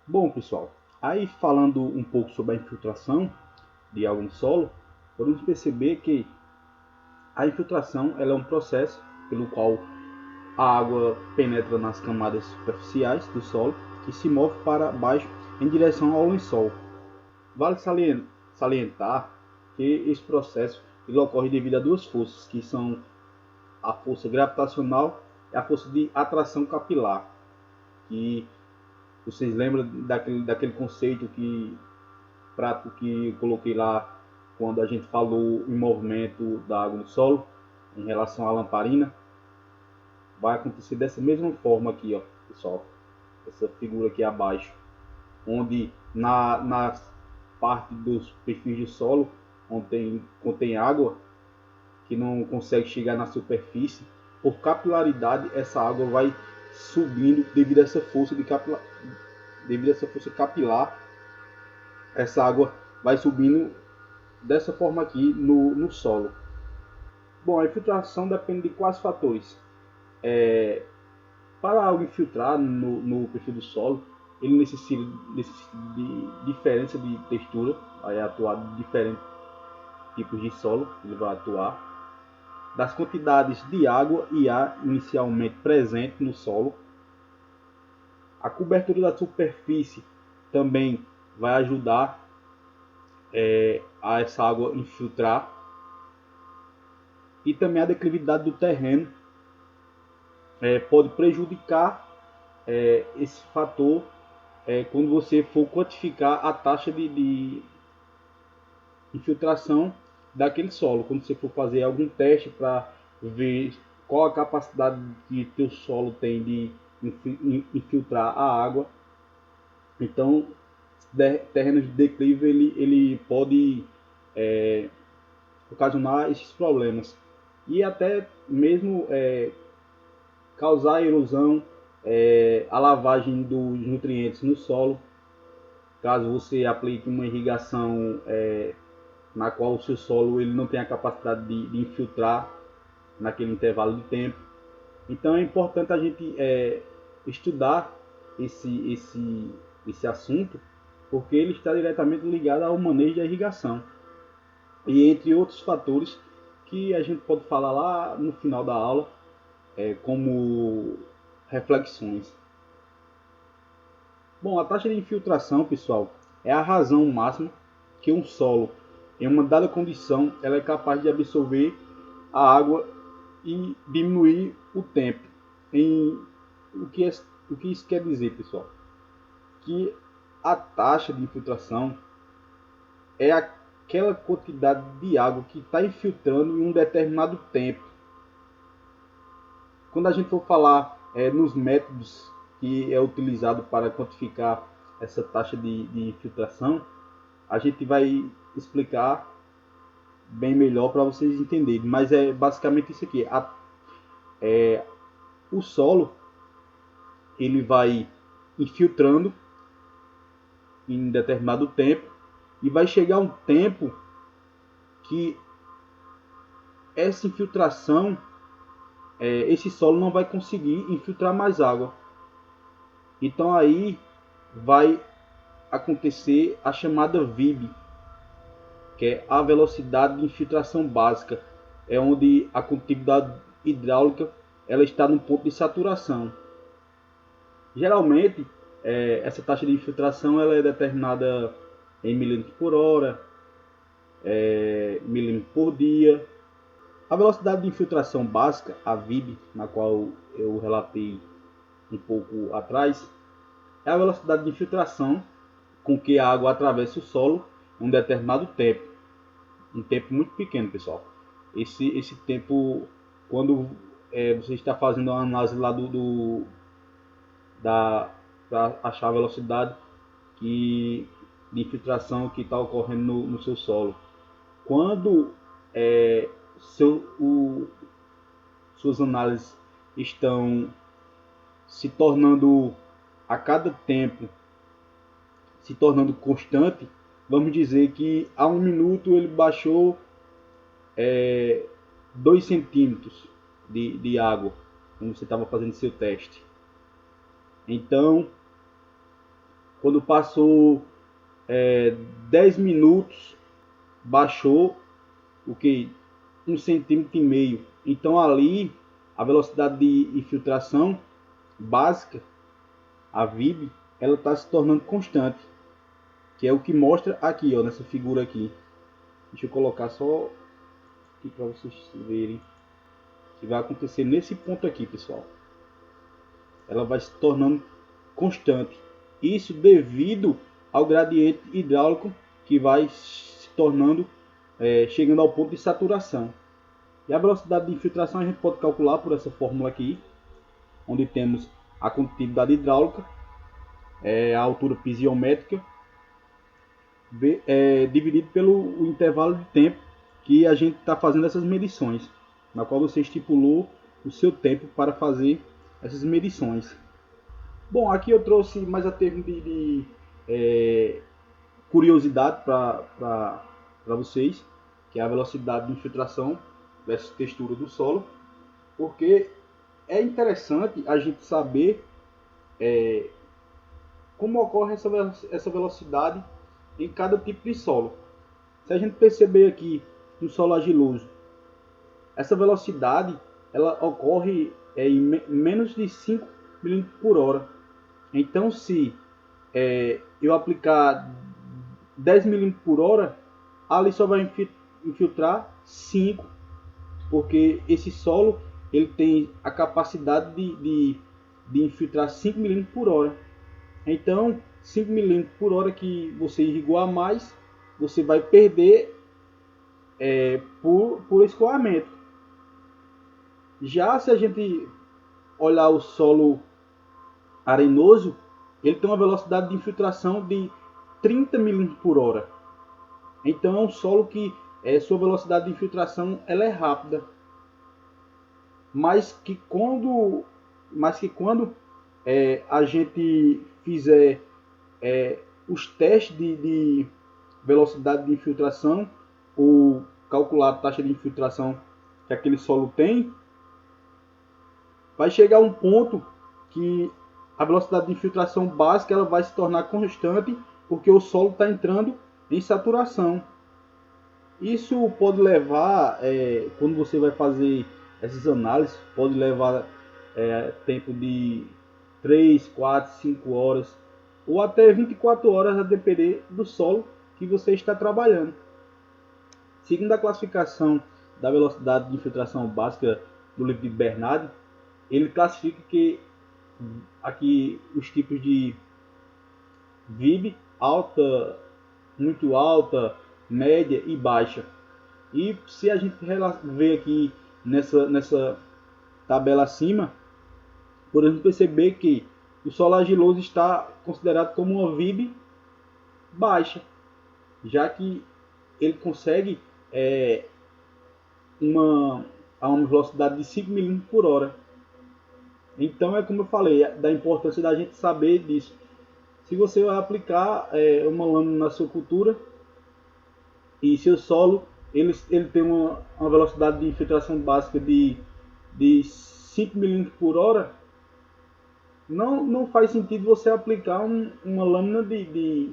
Bom, pessoal, aí falando um pouco sobre a infiltração de água em solo, podemos perceber que a infiltração ela é um processo pelo qual a água penetra nas camadas superficiais do solo e se move para baixo em direção ao lençol. Vale salientar que esse processo ele ocorre devido a duas forças, que são a força gravitacional e a força de atração capilar, que vocês lembram daquele conceito prático que eu coloquei lá quando a gente falou em movimento da água no solo em relação à lamparina? Vai acontecer dessa mesma forma aqui, ó, pessoal. Essa figura aqui abaixo, onde na parte dos perfis de solo onde contém água que não consegue chegar na superfície, por capilaridade essa água vai subindo devido a essa força capilar. Essa água vai subindo dessa forma aqui no solo. Bom, a infiltração depende de quais fatores. Para algo infiltrar no perfil do solo, ele necessita de diferença de textura, vai atuar de diferentes tipos de solo, ele vai atuar, das quantidades de água e ar inicialmente presente no solo. A cobertura da superfície também vai ajudar a essa água infiltrar, e também a declividade do terreno pode prejudicar esse fator quando você for quantificar a taxa de infiltração daquele solo, quando você for fazer algum teste para ver qual a capacidade que teu solo tem de infiltrar a água. Então, terrenos de declive ele pode ocasionar esses problemas e até mesmo causar erosão, a lavagem dos nutrientes no solo, caso você aplique uma irrigação na qual o seu solo ele não tem a capacidade de infiltrar naquele intervalo de tempo. Então é importante a gente estudar esse assunto, porque ele está diretamente ligado ao manejo da irrigação e entre outros fatores que a gente pode falar lá no final da aula, como reflexões. Bom, a taxa de infiltração, pessoal, é a razão máxima que um solo, em uma dada condição, ela é capaz de absorver a água e diminuir o tempo. Em, o que isso quer dizer, pessoal? Que a taxa de infiltração é aquela quantidade de água que está infiltrando em um determinado tempo. Quando a gente for falar nos métodos que é utilizado para quantificar essa taxa de infiltração, a gente vai explicar bem melhor para vocês entenderem. Mas é basicamente isso aqui. O solo ele vai infiltrando em determinado tempo e vai chegar um tempo que essa infiltração, esse solo não vai conseguir infiltrar mais água. Então aí vai acontecer a chamada VIB, que é a velocidade de infiltração básica, é onde a condutividade hidráulica ela está no ponto de saturação. Geralmente, essa taxa de infiltração ela é determinada em milímetros por hora, milímetros por dia. A velocidade de infiltração básica, a VIB, na qual eu relatei um pouco atrás, é a velocidade de infiltração com que a água atravessa o solo em um determinado tempo. Um tempo muito pequeno, pessoal. Esse tempo, quando você está fazendo uma análise lá para achar a velocidade de infiltração que está ocorrendo no seu solo. Quando suas análises estão se tornando a cada tempo, se tornando constante, vamos dizer que a um minuto ele baixou 2 centímetros de água, quando você estava fazendo seu teste. Então, Quando passou 10 minutos, baixou o que? 1,5 cm. Então ali a velocidade de infiltração básica, a VIB, ela está se tornando constante, que é o que mostra aqui, ó, nessa figura aqui. Deixa eu colocar só aqui para vocês verem o que vai acontecer nesse ponto aqui, pessoal. Ela vai se tornando constante. Isso devido ao gradiente hidráulico que vai se tornando, chegando ao ponto de saturação. E a velocidade de infiltração a gente pode calcular por essa fórmula aqui, onde temos a condutividade hidráulica, a altura pisiométrica, dividido pelo intervalo de tempo que a gente está fazendo essas medições, na qual você estipulou o seu tempo para fazer essas medições. Bom, aqui eu trouxe mais a termo de curiosidade para vocês, que é a velocidade de infiltração versus textura do solo, porque é interessante a gente saber como ocorre essa velocidade em cada tipo de solo. Se a gente perceber aqui no solo argiloso, essa velocidade ela ocorre em menos de 5 mm por hora. Então, se eu aplicar 10 mm por hora, ali só vai infiltrar 5, porque esse solo ele tem a capacidade de infiltrar 5 mm por hora. Então, 5 mm por hora que você irrigou a mais, você vai perder por escoamento. Já se a gente olhar o solo arenoso, ele tem uma velocidade de infiltração de 30 mm por hora. Então é um solo que sua velocidade de infiltração ela é rápida, mas que quando a gente fizer os testes de velocidade de infiltração, ou calcular a taxa de infiltração que aquele solo tem, vai chegar a um ponto que a velocidade de infiltração básica ela vai se tornar constante, porque o solo está entrando em saturação. Isso pode levar, quando você vai fazer essas análises, pode levar tempo de 3, 4, 5 horas ou até 24 horas, a depender do solo que você está trabalhando. Seguindo a classificação da velocidade de infiltração básica do livro de Bernard, ele classifica que aqui os tipos de VIB: alta, muito alta, média e baixa. E se a gente ver aqui nessa tabela acima, podemos perceber que o solo argiloso está considerado como uma VIB baixa, já que ele consegue a uma velocidade de 5 mm por hora. Então é como eu falei, da importância da gente saber disso. Se você vai aplicar uma lâmina na sua cultura e seu solo ele tem uma velocidade de infiltração básica de 5 mm por hora, não faz sentido você aplicar uma lâmina de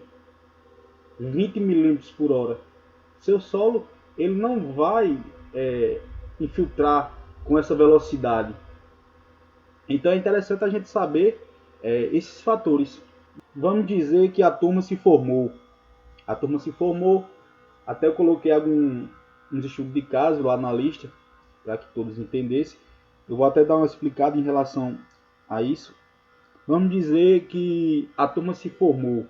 20 mm por hora. Seu solo ele não vai infiltrar com essa velocidade. Então é interessante a gente saber esses fatores. Vamos dizer que a turma se formou. A turma se formou, até eu coloquei uns estudos de caso lá na lista, para que todos entendessem. Eu vou até dar uma explicada em relação a isso. Vamos dizer que a turma se formou.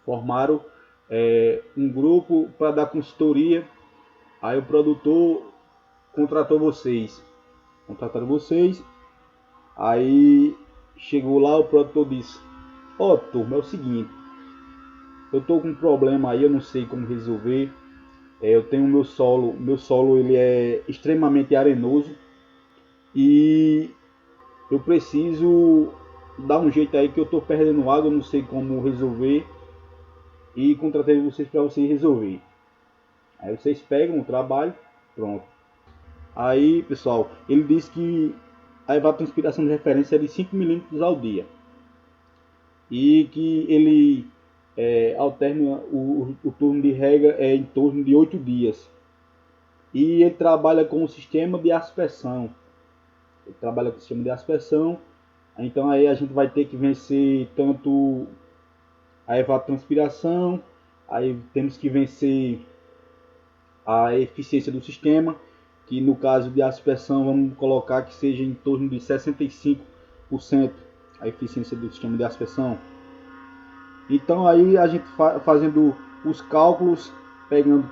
Formaram um grupo para dar consultoria. Aí o produtor contrataram vocês. Aí chegou lá, o produtor disse: ó, turma, é o seguinte, eu tô com um problema aí, eu não sei como resolver. Eu tenho meu solo ele é extremamente arenoso e eu preciso dar um jeito aí que eu tô perdendo água, eu não sei como resolver, e contratei vocês para vocês resolver. Aí vocês pegam o trabalho, pronto. Aí, pessoal, ele disse que a evapotranspiração de referência é de 5 mm ao dia. e que ele alterna o turno de rega em torno de 8 dias. E ele trabalha com o sistema de aspersão. Ele trabalha com o sistema de aspersão. Então aí a gente vai ter que vencer tanto a evapotranspiração, aí temos que vencer a eficiência do sistema, que no caso de aspersão vamos colocar que seja em torno de 65% a eficiência do sistema de aspersão. Então aí a gente fazendo os cálculos,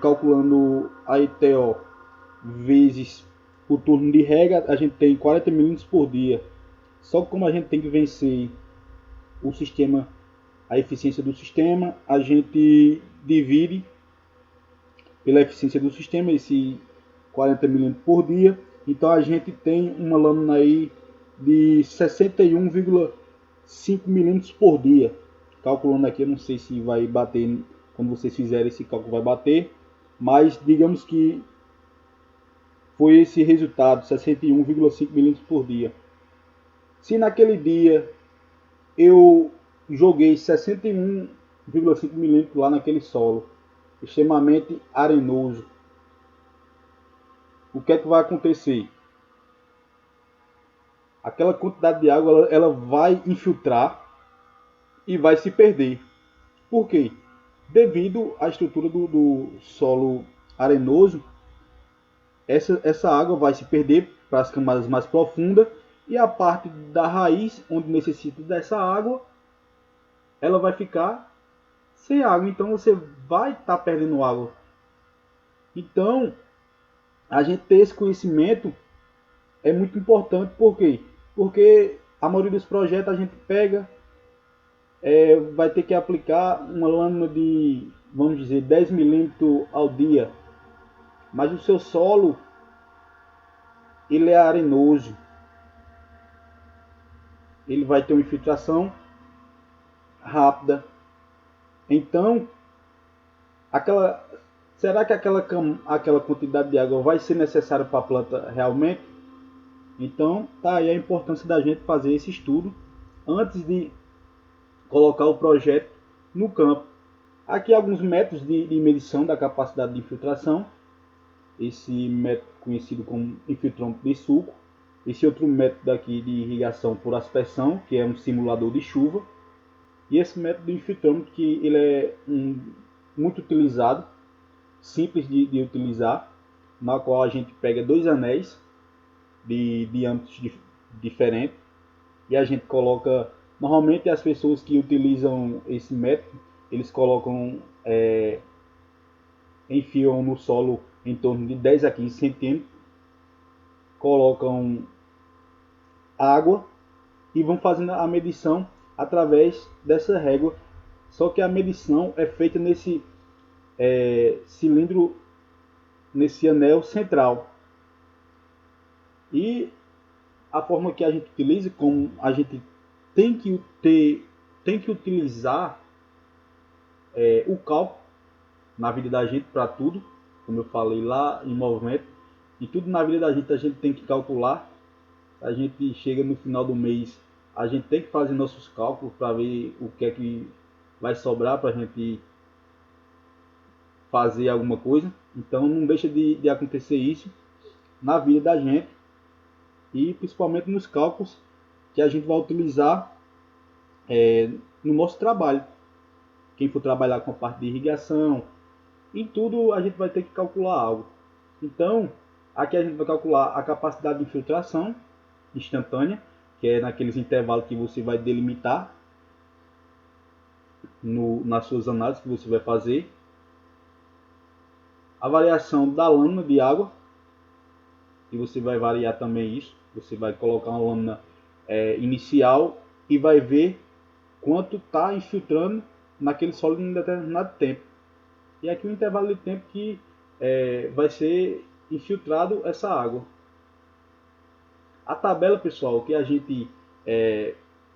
calculando a ETO vezes o turno de rega, a gente tem 40 milímetros por dia. Só que como a gente tem que vencer o sistema, a eficiência do sistema, a gente divide pela eficiência do sistema esse 40 milímetros por dia. Então a gente tem uma lâmina aí de 61,5 milímetros por dia. Calculando aqui, eu não sei se vai bater, quando vocês fizerem esse cálculo vai bater, mas digamos que foi esse resultado, 61,5 milímetros por dia. Se naquele dia eu joguei 61,5 milímetros lá naquele solo, extremamente arenoso, o que é que vai acontecer? Aquela quantidade de água ela vai infiltrar e vai se perder. Por quê? Devido à estrutura do solo arenoso, essa água vai se perder para as camadas mais profundas e a parte da raiz, onde necessita dessa água, ela vai ficar sem água. Então você vai estar perdendo água. Então, a gente ter esse conhecimento é muito importante. Por quê? Porque a maioria dos projetos a gente pega, vai ter que aplicar uma lâmina de, vamos dizer, 10 milímetros ao dia. Mas o seu solo, ele é arenoso. Ele vai ter uma infiltração rápida. Então, será que aquela quantidade de água vai ser necessária para a planta realmente? Então, tá aí a importância da gente fazer esse estudo antes de colocar o projeto no campo. Aqui alguns métodos de medição da capacidade de infiltração. Esse método conhecido como infiltrômetro de suco. Esse outro método aqui de irrigação por aspersão, que é um simulador de chuva. E esse método de infiltrômetro, que ele é muito utilizado, simples de utilizar, na qual a gente pega dois anéis de diâmetros diferentes e a gente coloca, normalmente as pessoas que utilizam esse método, eles colocam, enfiam no solo em torno de 10 a 15 centímetros, colocam água e vão fazendo a medição através dessa régua. Só que a medição é feita nesse cilindro, nesse anel central. E a forma que a gente utiliza, como a gente tem que utilizar o cálculo na vida da gente para tudo, como eu falei lá em movimento, e tudo na vida da gente a gente tem que calcular. A gente chega no final do mês, a gente tem que fazer nossos cálculos para ver o que é que vai sobrar para a gente fazer alguma coisa. Então não deixa de acontecer isso na vida da gente e principalmente nos cálculos que a gente vai utilizar no nosso trabalho. Quem for trabalhar com a parte de irrigação, em tudo a gente vai ter que calcular algo. Então, aqui a gente vai calcular a capacidade de infiltração instantânea, que é naqueles intervalos que você vai delimitar nas suas análises que você vai fazer. A variação da lâmina de água, e você vai variar também isso. Você vai colocar uma lâmina inicial e vai ver quanto está infiltrando naquele solo em um determinado tempo. E aqui o intervalo de tempo que vai ser infiltrado essa água. A tabela, pessoal, que a gente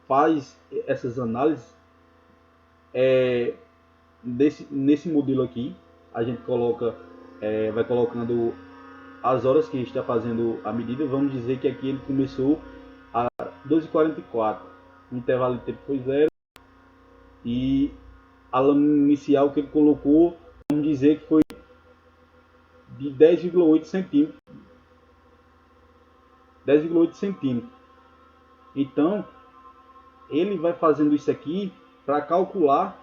faz essas análises nesse modelo aqui. A gente vai colocando as horas que a gente está fazendo a medida. Vamos dizer que aqui ele começou a 12h44. O intervalo de tempo foi 0. e a lâmina inicial que ele colocou, vamos dizer que foi de 10,8 centímetros. 10,8 centímetros. Então, ele vai fazendo isso aqui para calcular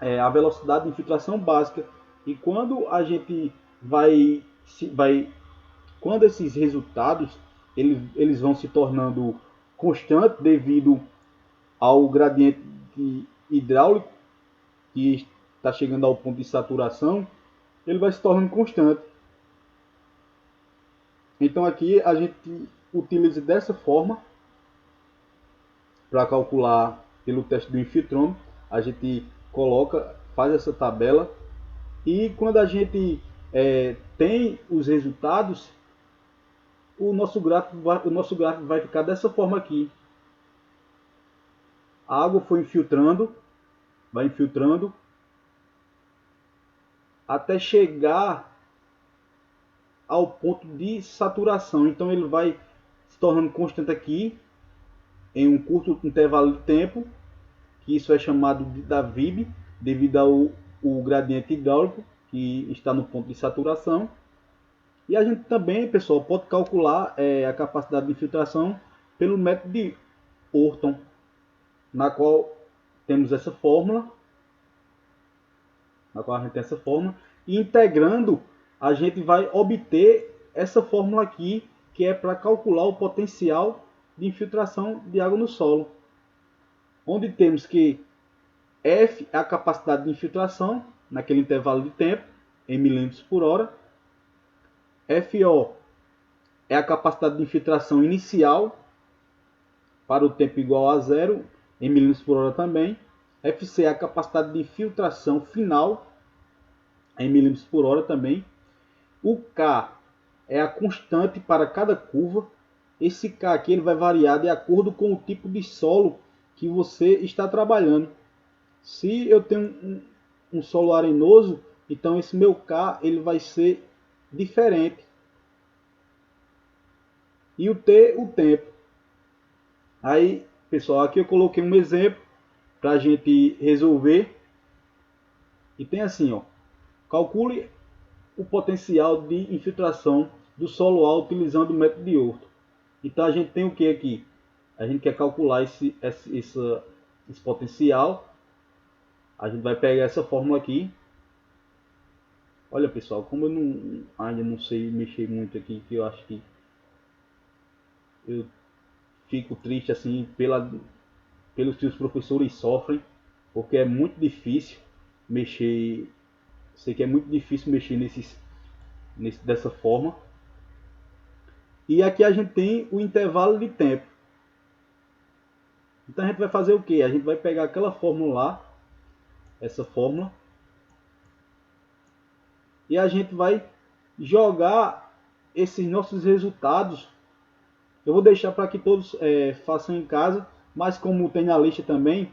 a velocidade de infiltração básica. E quando a gente quando esses resultados eles vão se tornando constantes devido ao gradiente hidráulico que está chegando ao ponto de saturação, ele vai se tornando constante. Então aqui a gente utiliza dessa forma para calcular pelo teste do infiltrômetro. A gente faz essa tabela e quando a gente tem os resultados, o nosso gráfico vai ficar dessa forma aqui. A água foi vai infiltrando até chegar ao ponto de saturação. Então ele vai se tornando constante aqui em um curto intervalo de tempo, que isso é chamado da VIB, devido ao gradiente hidráulico que está no ponto de saturação. E a gente também, pessoal, pode calcular a capacidade de infiltração pelo método de Orton, na qual temos essa fórmula, e integrando a gente vai obter essa fórmula aqui, que é para calcular o potencial de infiltração de água no solo, onde temos que F é a capacidade de infiltração naquele intervalo de tempo em milímetros por hora, FO é a capacidade de infiltração inicial para o tempo igual a zero em milímetros por hora também, FC é a capacidade de infiltração final em milímetros por hora também. O K é a constante para cada curva. Esse K aqui ele vai variar de acordo com o tipo de solo que você está trabalhando. Se eu tenho um solo arenoso, então esse meu K ele vai ser diferente. E o T, o tempo. Aí, pessoal, aqui eu coloquei um exemplo para a gente resolver. E tem assim, ó. Calcule o potencial de infiltração do solo A utilizando o método de Orton. Então a gente tem o que aqui? A gente quer calcular esse potencial. A gente vai pegar essa fórmula aqui. Olha, pessoal, como eu ainda não sei mexer muito aqui, que eu acho que eu fico triste assim pelos que os professores sofrem, porque é muito difícil mexer. Sei que é muito difícil mexer dessa forma. E aqui a gente tem o intervalo de tempo. Então a gente vai fazer o que? A gente vai pegar aquela fórmula lá, essa fórmula, e a gente vai jogar esses nossos resultados. Eu vou deixar para que todos façam em casa, mas como tem na lista também,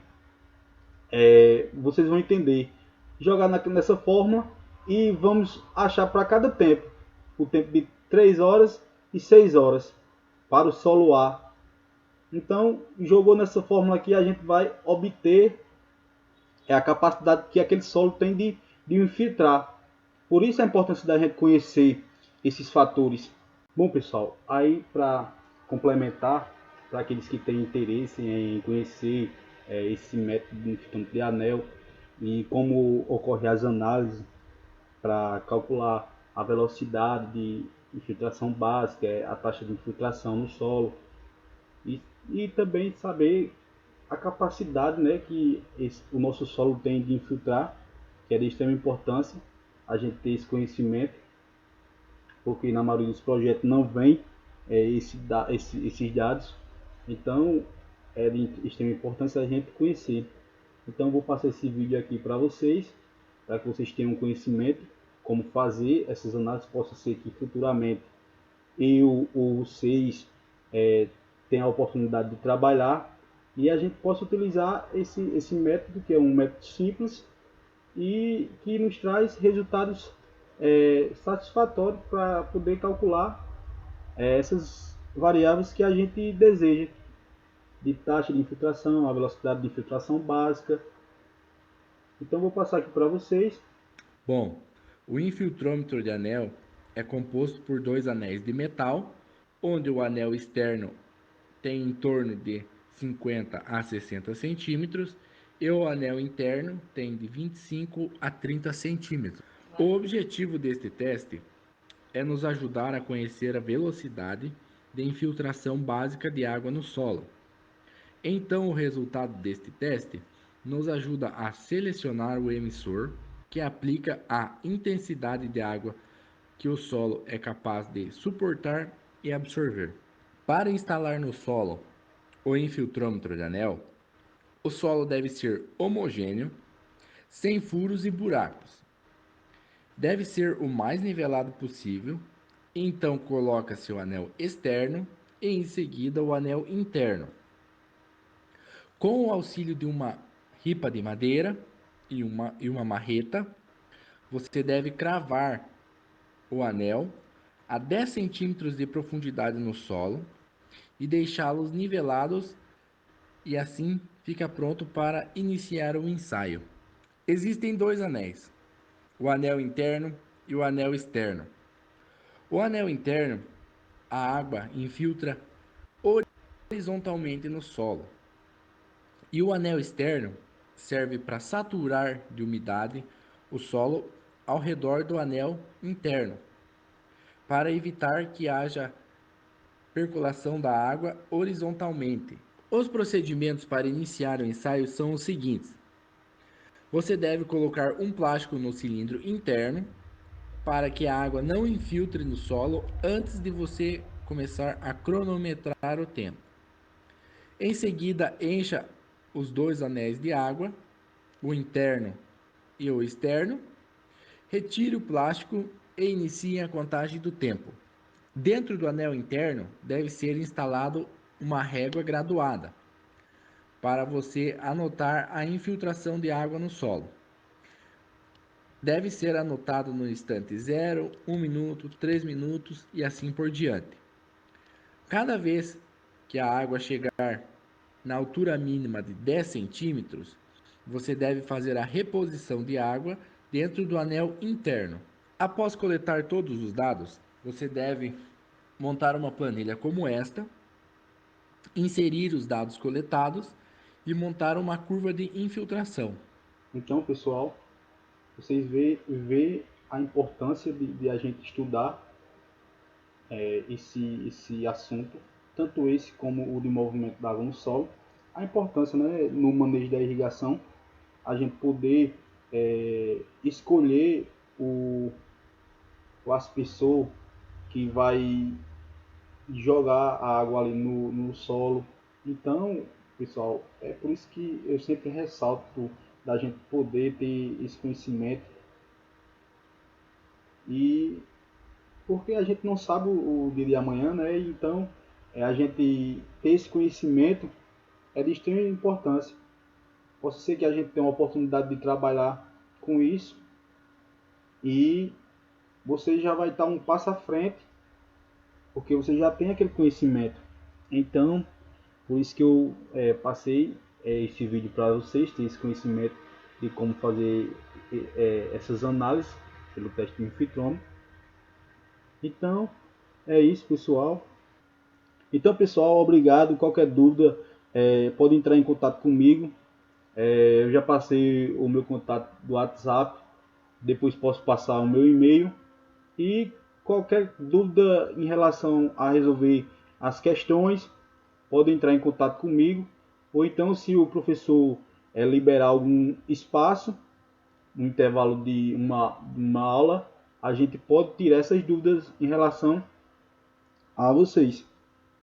vocês vão entender. Jogar nessa fórmula e vamos achar para cada tempo o tempo de 3 horas e 6 horas para o solo A. Então, jogou nessa fórmula aqui, a gente vai obter a capacidade que aquele solo tem de infiltrar. Por isso a importância da gente conhecer esses fatores. Bom, pessoal, aí para complementar, para aqueles que têm interesse em conhecer esse método de infiltramento de anel e como ocorre as análises para calcular a velocidade de infiltração básica, a taxa de infiltração no solo, e também saber a capacidade, né, que o nosso solo tem de infiltrar, que é de extrema importância a gente ter esse conhecimento, porque na maioria dos projetos não vem esses dados. Então é de extrema importância a gente conhecer. Então vou passar esse vídeo aqui para vocês tenham conhecimento como fazer essas análises. Possa ser que futuramente eu ou vocês tenham a oportunidade de trabalhar e a gente possa utilizar esse método, que é um método simples e que nos traz resultados satisfatórios para poder calcular essas variáveis que a gente deseja, de taxa de infiltração, a velocidade de infiltração básica Então vou passar aqui para vocês. Bom, o infiltrômetro de anel é composto por dois anéis de metal, onde o anel externo tem em torno de 50 a 60 centímetros e o anel interno tem de 25 a 30 centímetros. O objetivo deste teste é nos ajudar a conhecer a velocidade de infiltração básica de água no solo. Então, o resultado deste teste nos ajuda a selecionar o emissor que aplica a intensidade de água que o solo é capaz de suportar e absorver. Para instalar no solo o infiltrômetro de anel, o solo deve ser homogêneo, sem furos e buracos. Deve ser o mais nivelado possível, então coloca-se o anel externo e em seguida o anel interno. Com o auxílio de uma ripa de madeira e uma marreta, você deve cravar o anel a 10 centímetros de profundidade no solo e deixá-los nivelados e assim fica pronto para iniciar o ensaio. Existem dois anéis, o anel interno e o anel externo. O anel interno, a água infiltra horizontalmente no solo, e o anel externo serve para saturar de umidade o solo ao redor do anel interno, para evitar que haja percolação da água horizontalmente. Os procedimentos para iniciar o ensaio são os seguintes: você deve colocar um plástico no cilindro interno para que a água não infiltre no solo antes de você começar a cronometrar o tempo. Em seguida, encha os dois anéis de água, o interno e o externo, retire o plástico e inicie a contagem do tempo. Dentro do anel interno deve ser instalado uma régua graduada para você anotar a infiltração de água no solo. Deve ser anotado no instante 0, 1 minuto, 3 minutos e assim por diante. Cada vez que a água chegar na altura mínima de 10 centímetros, você deve fazer a reposição de água dentro do anel interno. Após coletar todos os dados, você deve montar uma planilha como esta, inserir os dados coletados e montar uma curva de infiltração. Então, pessoal, vocês vê a importância de a gente estudar esse assunto, tanto esse como o de movimento da água no solo, a importância, né, no manejo da irrigação, a gente poder escolher o aspersor que vai jogar a água ali no solo. Então, pessoal, é por isso que eu sempre ressalto da gente poder ter esse conhecimento, e porque a gente não sabe o dia de amanhã, né? Então, a gente ter esse conhecimento é de extrema importância. Pode ser que a gente tenha uma oportunidade de trabalhar com isso e você já vai estar um passo à frente, porque você já tem aquele conhecimento. Então, por isso que eu passei esse vídeo para vocês, ter esse conhecimento de como fazer essas análises pelo teste de infiltrômetro. Então, é isso, pessoal. Então, pessoal, obrigado. Qualquer dúvida, pode entrar em contato comigo. Eu já passei o meu contato do WhatsApp. Depois posso passar o meu e-mail. E qualquer dúvida em relação a resolver as questões, pode entrar em contato comigo. Ou então, se o professor liberar algum espaço, no intervalo de uma aula, a gente pode tirar essas dúvidas em relação a vocês.